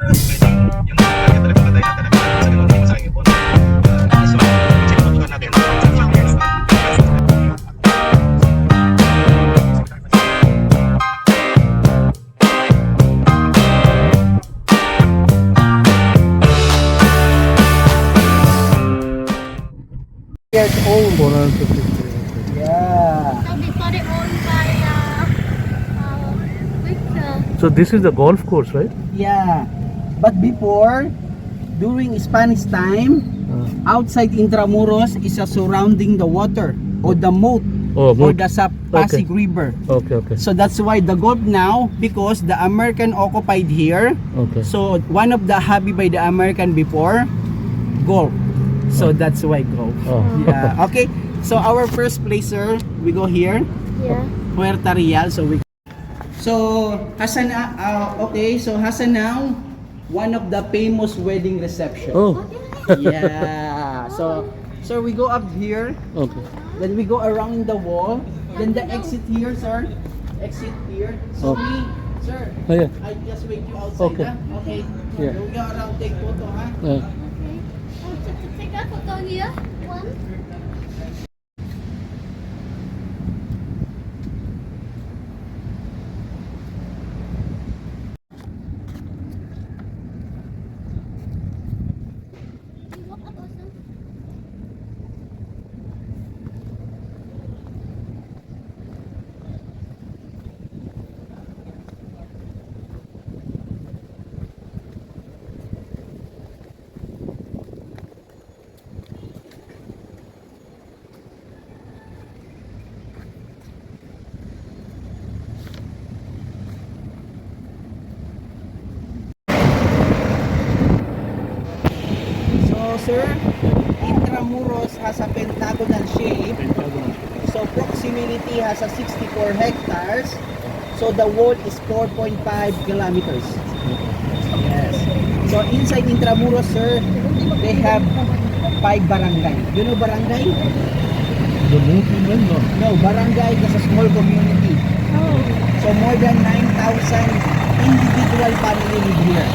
Years old. 450. Yeah. So before they owned by Victor. So this is the golf course, right? Yeah. But before, during Spanish time, outside Intramuros is a surrounding the water or the moat Oh, or Moat. the Pasig River. Okay. So that's why the golf now, because the American occupied here. Okay. So one of the hobby by the American before, golf. So that's why golf. Oh. Yeah. Okay. So our first place, sir, we go here, Yeah. Puerto Real. So Hassan, okay. So Hassan now, one of the famous wedding reception. Oh. Yeah. So we go up here. Okay. Then we go around the wall. Then the exit here, sir. Exit here. So Okay. me, sir, Oh, yeah. I just wait you outside. Okay. Ha? Okay. Yeah. So we go around, take photo, ha? Okay. Take a photo here. One. So, sir, Intramuros has a pentagonal shape. So, proximity has a 64 hectares. So, the wall is 4.5 kilometers. Yes. So, inside Intramuros, sir, they have 5 barangay. You know barangay? The movement, no. No, barangay is a small community. Oh. So, more than 9,000 individual family live here.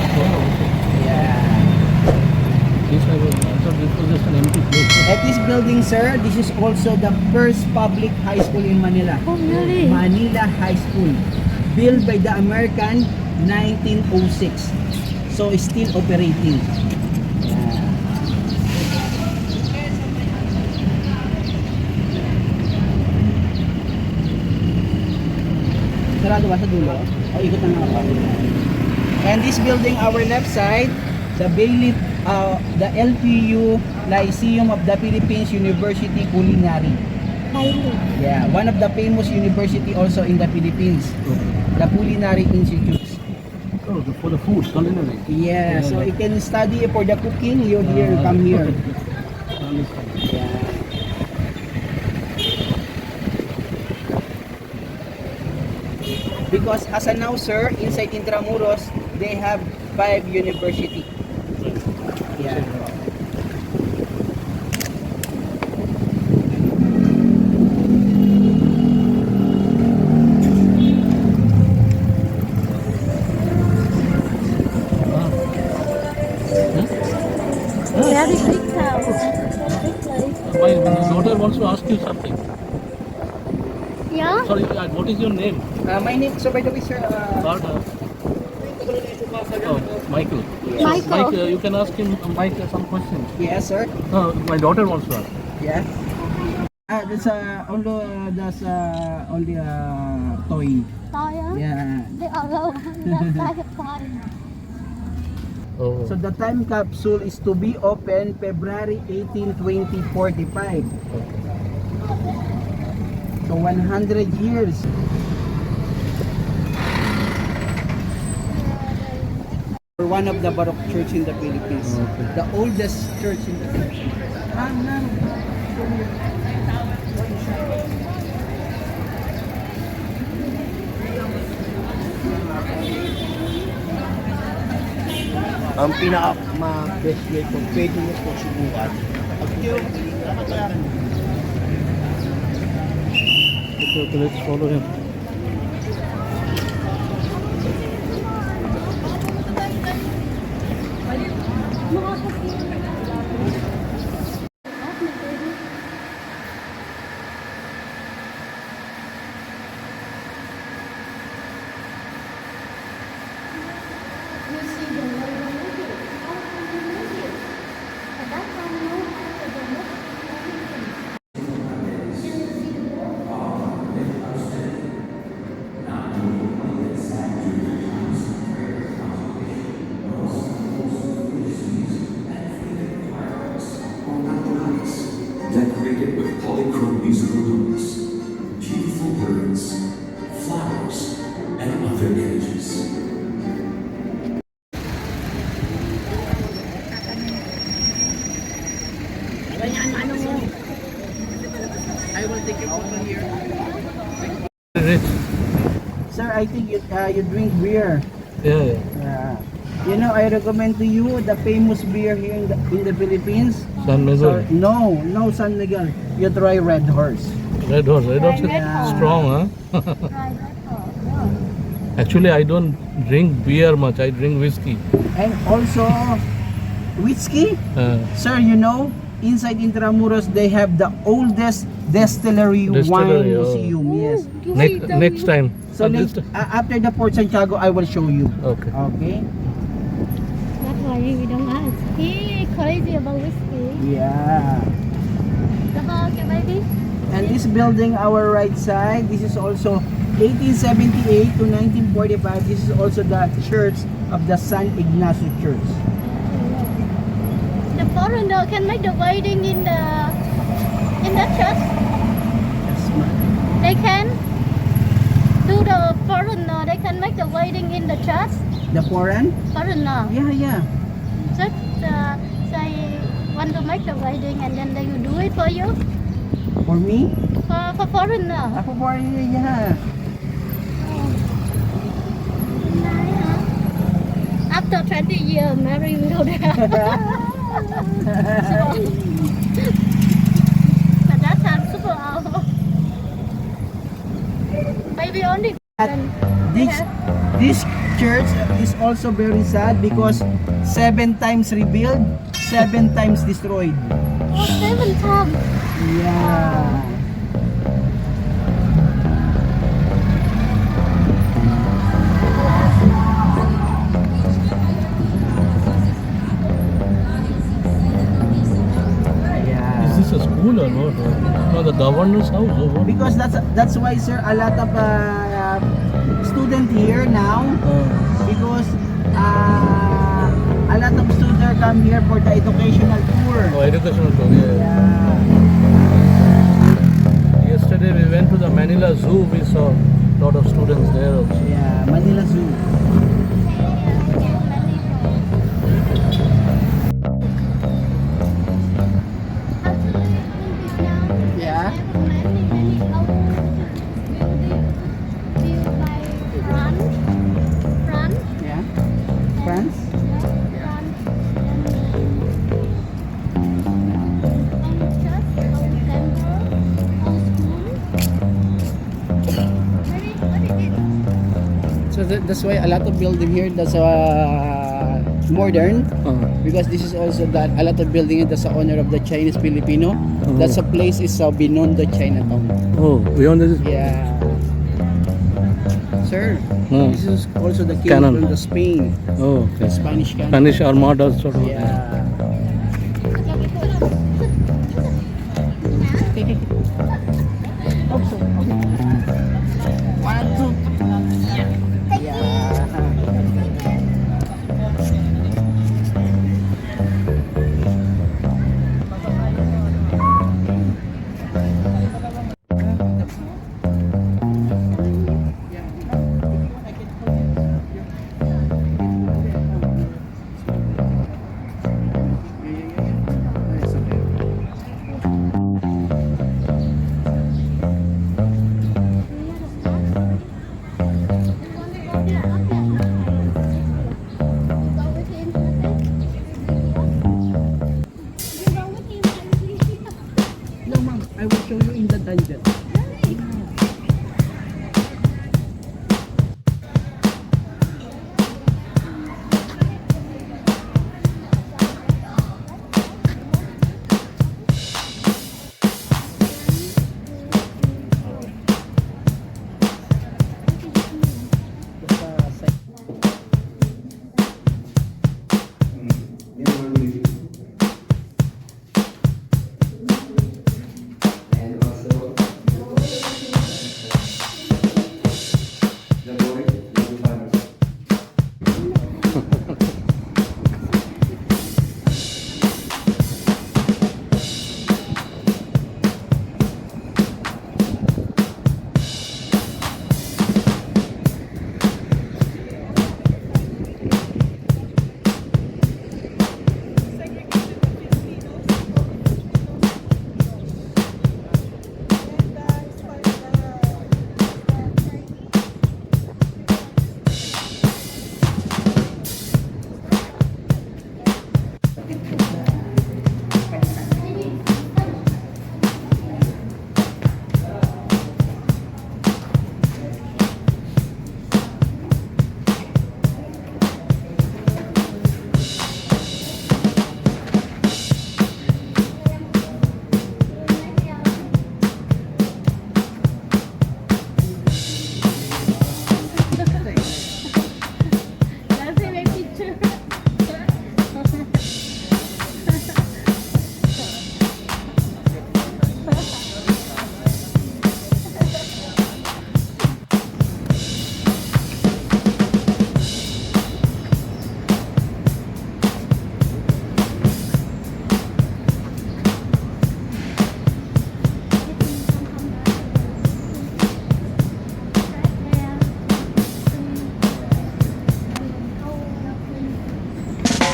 Yeah. This I thought this was just an empty place. At this building, sir, this is also the first public high school in Manila. Oh, really? Manila High School, built by the American 1906. So it's still operating. Sarado ba sa dulo? O ikot na nga ba? And this building, our left side, the the LPU, Lyceum of the Philippines University Culinary. Yeah, one of the famous university also in the Philippines, the Culinary Institutes. Oh, for the food, culinary. Yeah, so you can study for the cooking, you here, come here. Yeah. Because as of now, sir, inside Intramuros, they have 5 university. Yeah. Very big house. Big place. My daughter wants to ask you something. Yeah? Sorry, what is your name? My name, so by the way, sir, Oh, Michael. Michael. Mike, you can ask him, Mike, some questions. yes, sir. My daughter wants to ask. Yeah. That's only a toy. Tayo? Yeah. They allow that tayo. Oh. So the time capsule is to be open February 18, 2045. So 100 years. One of the Baroque church in the Philippines. Okay. The oldest church in the Philippines. Ang pinaka-best way kung pwede nyo po subukan. Okay, let's follow him. I think you drink beer. Yeah. Yeah. You know, I recommend to you the famous beer here in the Philippines. San Miguel. No San Miguel. You try Red Horse. Red Horse. Red Horse is Yeah. strong, huh? Try that one. Actually, I don't drink beer much. I drink whiskey. And also whiskey. Sir, you know, inside Intramuros they have the oldest distillery wine Distillery, oh. museum. Yes. Next time. So after the Fort Santiago, I will show you. Okay. Okay. That's why we don't ask. He crazy about whiskey. Yeah. Okay, baby. And this building, our right side, this is also 1878 to 1945. This is also the church of the San Ignacio Church. The foreigner can make the wedding in the church. Yes, ma'am. They can do the foreigner. They can make the wedding in the church. The foreign? Foreigner. Yeah. Just say want to make the wedding and then they will do it for you. For me? For foreigner. Ako foreign, yeah. Nice, huh? After 20 years, marry will go there. But that time super old. Maybe only. This church is also very sad because 7 times rebuilt, 7 times destroyed. Oh, 7 times. Yeah. Is this a school or what? No, the governor's house or what? Because that's why, sir, a lot of student here now, because a lot of students come here for the educational tour. Oh, educational tour, yeah. Yeah. Yesterday we went to the Manila Zoo. We saw a lot of students there also. Yeah, Manila Zoo. Yeah. Yeah. France? So that's why a lot of building here that's modern, because this is also that a lot of building here that's the honor of the Chinese Filipino. That's a place is Binondo, Chinatown. Oh, beyond this? Yeah. Sir, this is also the king Cannon. from the Spain. Oh, okay. Spanish cannon. Spanish Armada sort of. Yeah. One, two, three. Yeah.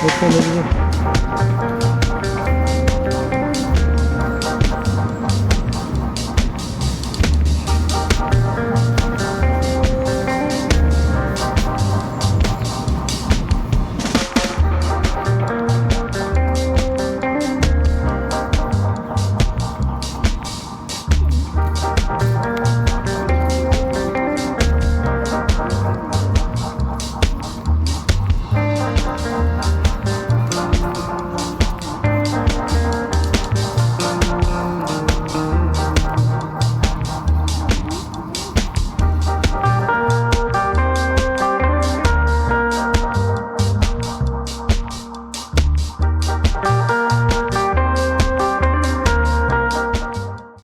Hopefully.